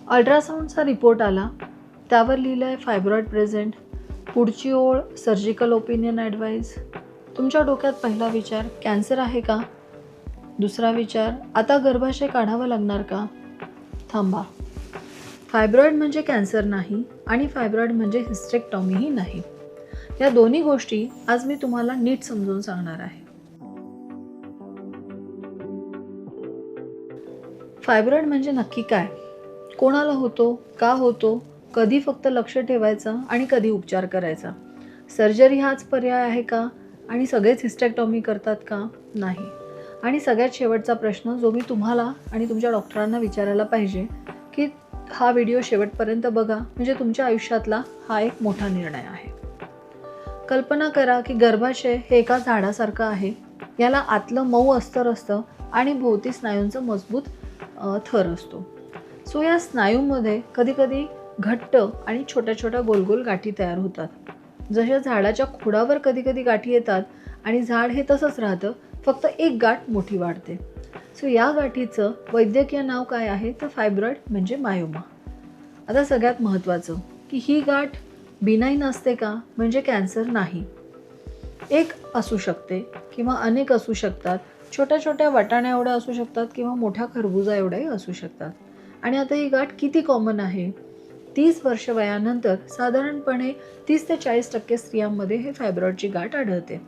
अल्ट्रासाऊंडचा report आला, त्यावर लिहिलं आहे फायब्रॉइड प्रेझेंट. पुढची ओळ सर्जिकल ओपिनियन ॲडवाईज. तुमच्या डोक्यात पहिला विचार कॅन्सर आहे का? दुसरा विचार आता गर्भाशय काढावा लागणार का? थांबा. फायब्रॉइड म्हणजे कॅन्सर नाही आणि फायब्रॉइड म्हणजे हिस्टेक्टॉमीही नाही. या दोन्ही गोष्टी आज मी तुम्हाला नीट समजून सांगणार आहे. फायब्रॉइड म्हणजे नक्की काय, कोणाला होतो, का होतो, कधी फक्त लक्ष ठेवायचं आणि कधी उपचार करायचा, सर्जरी हाच पर्याय आहे का आणि सगळेच हिस्टेक्टॉमी करतात का? नाही. आणि सगळ्यात शेवटचा प्रश्न जो मी तुम्हाला आणि तुमच्या डॉक्टरांना विचारायला पाहिजे की हा व्हिडिओ शेवटपर्यंत बघा, म्हणजे तुमच्या आयुष्यातला हा एक मोठा निर्णय आहे. कल्पना करा की गर्भाशय हे एका झाडासारखं आहे. याला आतलं मऊ अस्तर असतं आणि भोवती स्नायूंचं मजबूत थर असतो. सो या स्नायूंमध्ये कधीकधी घट्ट आणि छोट्या छोट्या गोलगोल गाठी तयार होतात. जशा झाडाच्या खोडावर कधीकधी गाठी येतात आणि झाड हे तसंच राहतं, फक्त एक गाठ मोठी वाढते. सो या गाठीचं वैद्यकीय नाव काय आहे तर फायब्रॉइड म्हणजे मायोमा. आता सगळ्यात महत्त्वाचं की ही गाठ बिनाईन असते का, म्हणजे कॅन्सर नाही. एक असू शकते किंवा अनेक असू शकतात. छोट्या छोट्या वाटाण्या एवढ्या असू शकतात किंवा मोठ्या खरबुजा एवढ्याही असू शकतात. आणि आता ही गाठ किती कॉमन आहे? 30 वर्ष वयानंतर साधारणपणे 30 ते 40% स्त्रियांमध्ये हे फायब्रॉइडची गाठ आढळते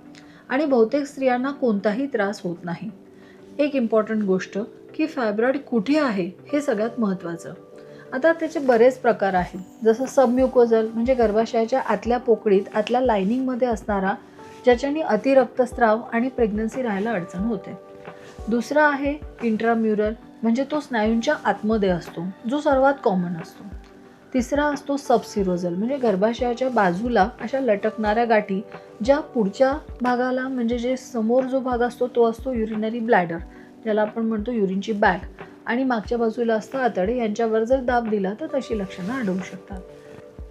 आणि बहुतेक स्त्रियांना कोणताही त्रास होत नाही. एक इम्पॉर्टंट गोष्ट की फायब्रॉइड कुठे आहे हे सगळ्यात महत्त्वाचं. आता त्याचे बरेच प्रकार आहेत, जसं सबम्युकोझल म्हणजे गर्भाशयाच्या आतल्या पोकळीत आतल्या लायनिंगमध्ये असणारा, ज्याच्याने अतिरक्तस्राव आणि प्रेग्नन्सी राहायला अडचण होते. दुसरा आहे इंट्राम्युरल म्हणजे तो स्नायूंच्या आतमध्ये असतो, जो सर्वात कॉमन असतो. तिसरा असतो सबसिरोझल म्हणजे गर्भाशयाच्या बाजूला अशा लटकणाऱ्या गाठी, ज्या पुढच्या भागाला म्हणजे जे समोर जो भाग असतो तो असतो युरिनरी ब्लॅडर, ज्याला आपण म्हणतो युरिनची बॅग, आणि मागच्या बाजूला असतं आतडे. यांच्यावर जर दाब दिला तर तशी लक्षणं आढळू शकतात.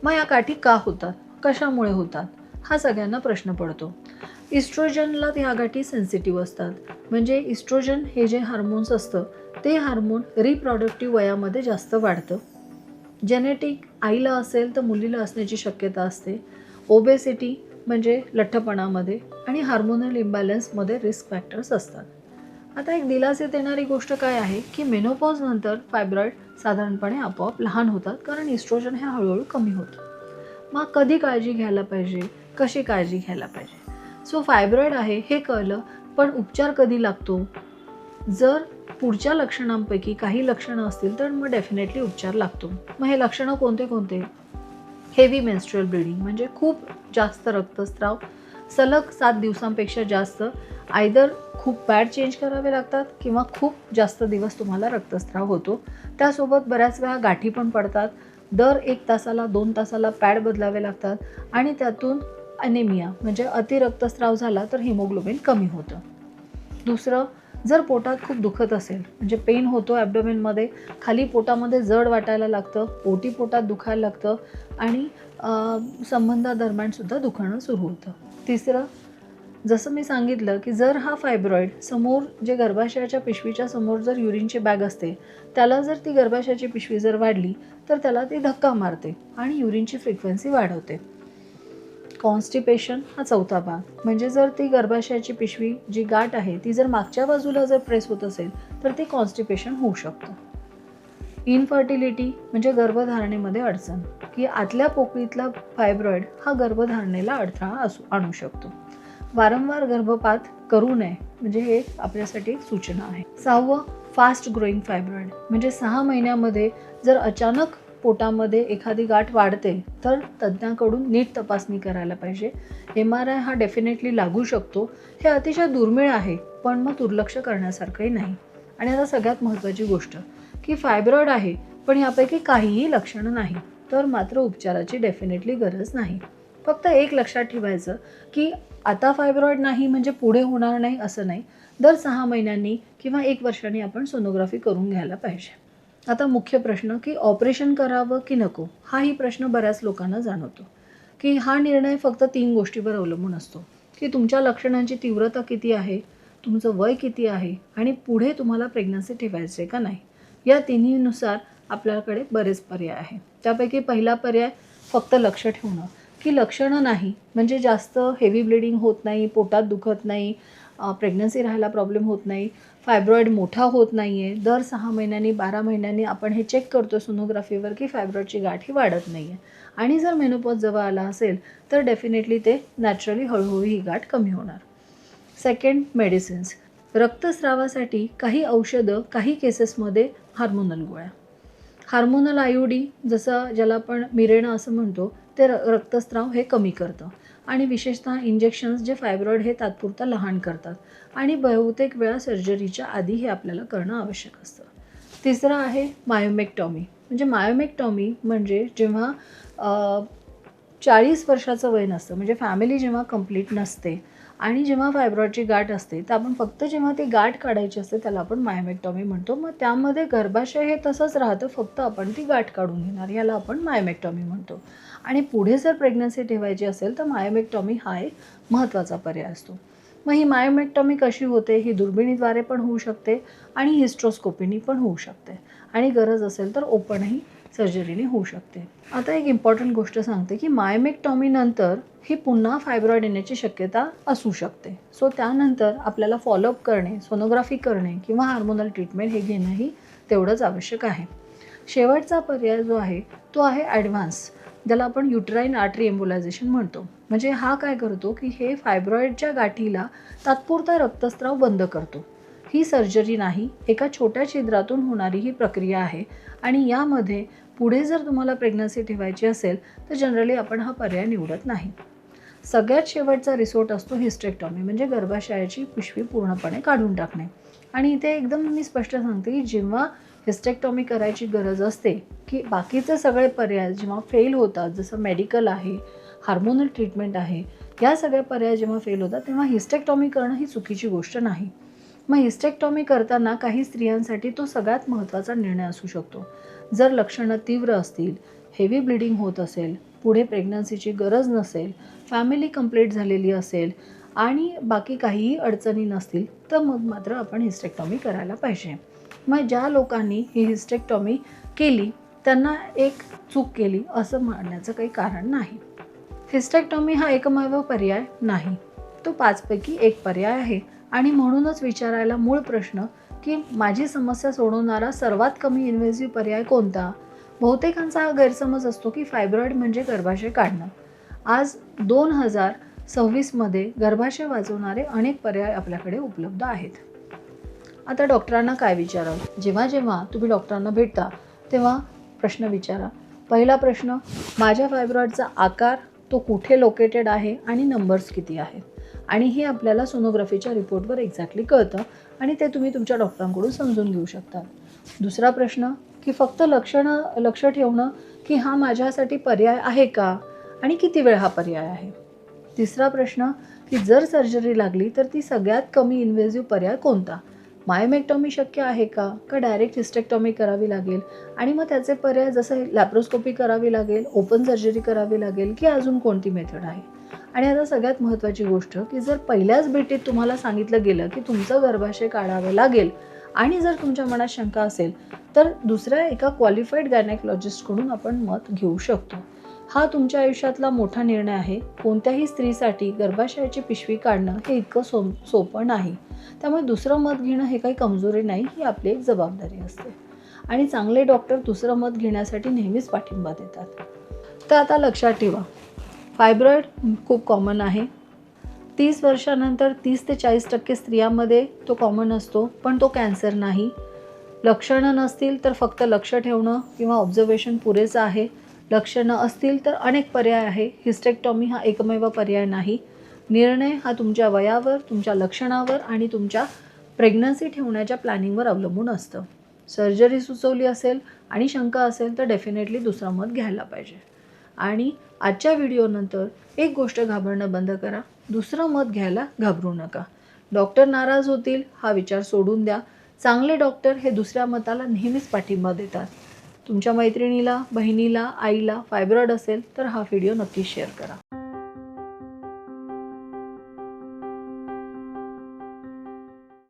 मग या गाठी का होतात, कशामुळे होतात, हा सगळ्यांना प्रश्न पडतो. इस्ट्रोजनला ह्या गाठी सेन्सिटिव्ह असतात. म्हणजे इस्ट्रोजन हे जे हार्मोन्स असतं ते हार्मोन रिप्रोडक्टिव्ह वयामध्ये जास्त वाढतं. जेनेटिक आईला असेल तर मुलीला असण्याची शक्यता असते. ओबेसिटी म्हणजे लठ्ठपणामध्ये आणि हार्मोनल इम्बॅलन्समध्ये रिस्क फॅक्टर्स असतात. आता एक दिलासेत देणारी गोष्ट काय आहे की मेनोपॉज नंतर फायब्रॉइड साधारणपणे आपोआप लहान होतात, कारण इस्ट्रोजन हे हळूहळू कमी होतं. मग कधी काळजी घ्यायला पाहिजे, कशी काळजी घ्यायला पाहिजे? सो फायब्रॉइड आहे हे कळलं, पण उपचार कधी लागतो? जर पुढच्या लक्षणांपैकी काही लक्षणं असतील तर मग डेफिनेटली उपचार लागतो. मग हे लक्षणं कोणते कोणते? हेवी मेन्स्ट्रुअल ब्लिडिंग म्हणजे खूप जास्त रक्तस्राव सलग 7 दिवसांपेक्षा जास्त, आयदर खूप पॅड चेंज करावे लागतात किंवा खूप जास्त दिवस तुम्हाला रक्तस्राव होतो. त्यासोबत बऱ्याच वेळा गाठी पण पडतात. दर 1 तासाला 2 तासाला पॅड बदलावे लागतात आणि त्यातून ॲनेमिया म्हणजे अतिरक्तस्राव झाला तर हिमोग्लोबिन कमी होतं. दुसरं, जर पोटात खूप दुखत असेल म्हणजे पेन होतो ॲब्डोमेनमध्ये, खाली पोटामध्ये जड वाटायला लागतं, पोटी पोटात दुखायला लागतं आणि संबंधादरम्यानसुद्धा दुखणं सुरू होतं. तिसरं, जसं मी सांगितलं की जर हा फायब्रॉइड समोर जे गर्भाशयाच्या पिशवीच्या समोर जर युरिनची बॅग असते, त्याला जर ती गर्भाशयाची पिशवी जर वाढली तर त्याला ती धक्का मारते आणि युरिनची फ्रिक्वेन्सी वाढवते. कॉन्स्टिपेशन हा चौथा भाग, म्हणजे जर ती गर्भाशयाची पिशवी जी गाठ आहे ती जर मागच्या बाजूला जर प्रेस होत असेल तर ते कॉन्स्टिपेशन होऊ शकतं. इनफर्टिलिटी म्हणजे गर्भधारणेमध्ये अडचण, की आतल्या पोकळीतला फायब्रॉइड हा गर्भधारणेला अडथळा आणू शकतो. वारंवार गर्भपात करू नये म्हणजे हे आपल्यासाठी एक सूचना आहे. 6वं, फास्ट ग्रोईंग फायब्रॉइड म्हणजे 6 महिन्यामध्ये जर अचानक पोटामध्ये एखादी गाठ वाढते तर तज्ज्ञाकडून नीट तपासणी करायला पाहिजे. MRI हा डेफिनेटली लागू शकतो. हे अतिशय दुर्मिळ आहे, पण मग दुर्लक्ष करण्यासारखंही नाही. आणि आता सगळ्यात महत्त्वाची गोष्ट की फायब्रॉइड आहे पण यापैकी काहीही लक्षणं नाही, तर मात्र उपचाराची डेफिनेटली गरज नाही. फक्त एक लक्षात ठेवायचं की आता फायब्रॉइड नाही म्हणजे पुढे होणार नाही असं नाही. दर 6 महिन्यांनी किंवा 1 वर्षांनी आपण सोनोग्राफी करून घ्यायला पाहिजे. आता मुख्य प्रश्न की ऑपरेशन करावं की नको, हाही प्रश्न बऱ्याच लोकांना जाणवतो. की हा निर्णय फक्त 3 गोष्टीवर अवलंबून असतो की तुमच्या लक्षणांची तीव्रता किती आहे, तुमचं वय किती आहे आणि पुढे तुम्हाला प्रेग्नन्सी ठेवायची आहे का नाही. या तिन्हीनुसार आपल्याकडे बरेच पर्याय आहेत. त्यापैकी पहिला पर्याय फक्त लक्ष ठेवणं, की लक्षणं नाही म्हणजे जास्त हेवी ब्लिडिंग होत नाही, पोटात दुखत नाही, प्रेग्नन्सी राहायला प्रॉब्लेम होत नाही, फायब्रॉईड मोठा होत नाही आहे, दर 6 महिन्यांनी 12 महिन्यांनी आपण हे चेक करतो सोनोग्राफीवर की फायब्रॉईडची गाठ ही वाढत नाही आहे. आणि जर मेनोपॉज जवळ आला असेल तर डेफिनेटली ते नॅचरली हळूहळू ही गाठ कमी होणार. Second, medicines. रक्तस्रावासाठी काही औषधं काही केसेसमध्ये हार्मोनल गोळ्या. हार्मोनल आयोडी जसं ज्याला आपण मिरेना असं म्हणतो ते रक्तस्राव हे कमी करतं आणि विशेषतः इंजेक्शन्स जे फायब्रॉईड हे तात्पुरता लहान करतात आणि बहुतेक वेळा सर्जरीच्या आधी हे आपल्याला करणं आवश्यक असतं. तिसरं आहे मायोमेक्टॉमी. मायोमेक्टॉमी म्हणजे जेव्हा 40 वर्षाचं वय नसतं म्हणजे फॅमिली जेव्हा कंप्लीट नसते आणि जेव्हा फायब्रॉईडची गाठ असते तर आपण फक्त जेव्हा ती गाठ काढायची असते त्याला आपण मायोमेक्टॉमी म्हणतो. मग त्यामध्ये गर्भाशय हे तसंच राहतं, फक्त आपण ती गाठ काढून घेणार, याला आपण मायोमेक्टॉमी म्हणतो. आणि पुढे जर प्रेग्नन्सी ठेवायची असेल तर मायोमेक्टॉमी हा एक महत्त्वाचा पर्याय असतो. मग ही मायोमेक्टॉमी कशी होते? ही दुर्बिणीद्वारे पण होऊ शकते आणि हिस्ट्रोस्कोपीनी पण होऊ शकते आणि गरज असेल तर ओपनही सर्जरीने होऊ शकते. आता एक इम्पॉर्टंट गोष्ट सांगते की मायोमेक्टॉमी नंतर ही पुन्हा फायब्रॉईड येण्याची शक्यता असू शकते. सो त्यानंतर आपल्याला फॉलोअप करणे, सोनोग्राफी करणे किंवा हार्मोनल ट्रीटमेंट हे घेणंही तेवढंच आवश्यक आहे. शेवटचा पर्याय जो आहे तो आहे ॲडव्हान्स, ज्याला आपण युटराईन आर्टरी एम्बोलायझेशन म्हणतो. म्हणजे हा काय करतो की हे फायब्रॉईडच्या गाठीला तात्पुरता रक्तस्राव बंद करतो. ही सर्जरी नाही, एका छोट्या छिद्रातून होणारी ही प्रक्रिया आहे आणि यामध्ये पुढे जर तुम्हाला प्रेग्नन्सी ठेवायची असेल तर जनरली आपण हा पर्याय निवडत नाही. सगळ्यात शेवटचा रिसोर्ट असतो हिस्टेक्टॉमी, म्हणजे गर्भाशयाची पिशवी पूर्णपणे काढून टाकणे. आणि इथे एकदम मी स्पष्ट सांगते की जेव्हा हिस्टेक्टॉमी करायची गरज असते की बाकीचे सगळे पर्याय जेव्हा फेल होतात, जसं मेडिकल आहे, हार्मोनल ट्रीटमेंट आहे, या सगळ्या पर्याय जेव्हा फेल होतात तेव्हा हिस्टेक्टॉमी करणं ही चुकीची गोष्ट नाही. मग हिस्टेक्टॉमी करताना काही स्त्रियांसाठी तो सगळ्यात महत्त्वाचा निर्णय असू शकतो. जर लक्षणं तीव्र असतील, हेवी ब्लिडिंग होत असेल, पुढे प्रेग्नन्सीची गरज नसेल, फॅमिली कंप्लीट झालेली असेल आणि बाकी काहीही अडचणी नसतील तर मग मात्र आपण हिस्टेक्टॉमी करायला पाहिजे. मग ज्या लोकांनी ही हिस्टेक्टॉमी केली त्यांना एक चूक केली असं म्हणण्याचं काही कारण नाही. हिस्टेक्टॉमी हा एकमेव पर्याय नाही, तो 5 पैकी एक पर्याय आहे आणि म्हणूनच विचारायला मूळ प्रश्न की माझी समस्या सोडवणारा सर्वात कमी इन्व्हेसिव्ह पर्याय कोणता? बहुतेकांचा हा गैरसमज असतो की फायब्रॉईड म्हणजे गर्भाशय काढणं. आज 2026मध्ये गर्भाशय वाचवणारे अनेक पर्याय आपल्याकडे उपलब्ध आहेत. आता डॉक्टरांना काय विचारावं? जेव्हा जेव्हा तुम्ही डॉक्टरांना भेटता तेव्हा प्रश्न विचारा. पहिला प्रश्न, माझ्या फायब्रॉईडचा आकार, तो कुठे लोकेटेड आहे आणि नंबर्स किती आहेत? आणि हे आपल्याला सोनोग्राफीच्या रिपोर्टवर एक्झॅक्टली कळतं आणि ते तुम्ही तुमच्या डॉक्टरांकडून समजून घेऊ शकता. दुसरा प्रश्न की फक्त लक्ष ठेवणं की हा माझ्यासाठी पर्याय आहे का आणि किती वेळ हा पर्याय आहे? तिसरा प्रश्न की जर सर्जरी लागली तर ती सगळ्यात कमी इन्व्हेसिव्ह पर्याय कोणता? मायोमेक्टॉमी शक्य आहे का डायरेक्ट हिस्टेक्टॉमी करावी लागेल? आणि मग त्याचे पर्याय जसं लॅप्रोस्कोपी करावी लागेल, ओपन सर्जरी करावी लागेल की अजून कोणती मेथड आहे? आणि आता सगळ्यात महत्त्वाची गोष्ट की जर पहिल्याच भेटीत तुम्हाला सांगितलं गेलं की तुमचं गर्भाशय काढावं लागेल आणि जर तुमच्या मनात शंका असेल तर दुसऱ्या एका क्वालिफाईड गायनेकॉलॉजिस्टकडून आपण मत घेऊ शकतो. हा तुमच्या आयुष्यातला मोठा निर्णय आहे. कोणत्याही स्त्रीसाठी गर्भाशयाची पिशवी काढणं हे इतकं सोपं नाही. त्यामुळे दुसरं मत घेणं हे काही कमजोरी नाही, ही आपली एक जबाबदारी असते आणि चांगले डॉक्टर दुसरं मत घेण्यासाठी नेहमीच पाठिंबा देतात. तर आता लक्षात ठेवा, फायब्रॉईड खूप कॉमन आहे. 30 वर्षानंतर 30 ते 40% स्त्रियांमध्ये तो कॉमन असतो, पण तो कॅन्सर नाही. लक्षणं नसतील तर फक्त लक्ष ठेवणं किंवा ऑब्झर्वेशन पुरेसं आहे. लक्षणं असतील तर अनेक पर्याय आहे. हिस्टेक्टॉमी हा एकमेव पर्याय नाही. निर्णय हा तुमच्या वयावर, तुमच्या लक्षणावर आणि तुमच्या प्रेग्नन्सी ठेवण्याच्या प्लॅनिंगवर अवलंबून असतं. सर्जरी सुचवली असेल आणि शंका असेल तर डेफिनेटली दुसरं मत घ्यायला पाहिजे. आणि आजच्या व्हिडिओनंतर एक गोष्ट घाबरणं बंद करा, दुसरं मत घ्यायला घाबरू नका. डॉक्टर नाराज होतील हा विचार सोडून द्या. चांगले डॉक्टर हे दुसऱ्या मताला नेहमीच पाठिंबा देतात. तुमच्या मैत्रिणीला, बहिणीला, आईला फायब्रॉईड असेल तर हा व्हिडिओ नक्की शेअर करा.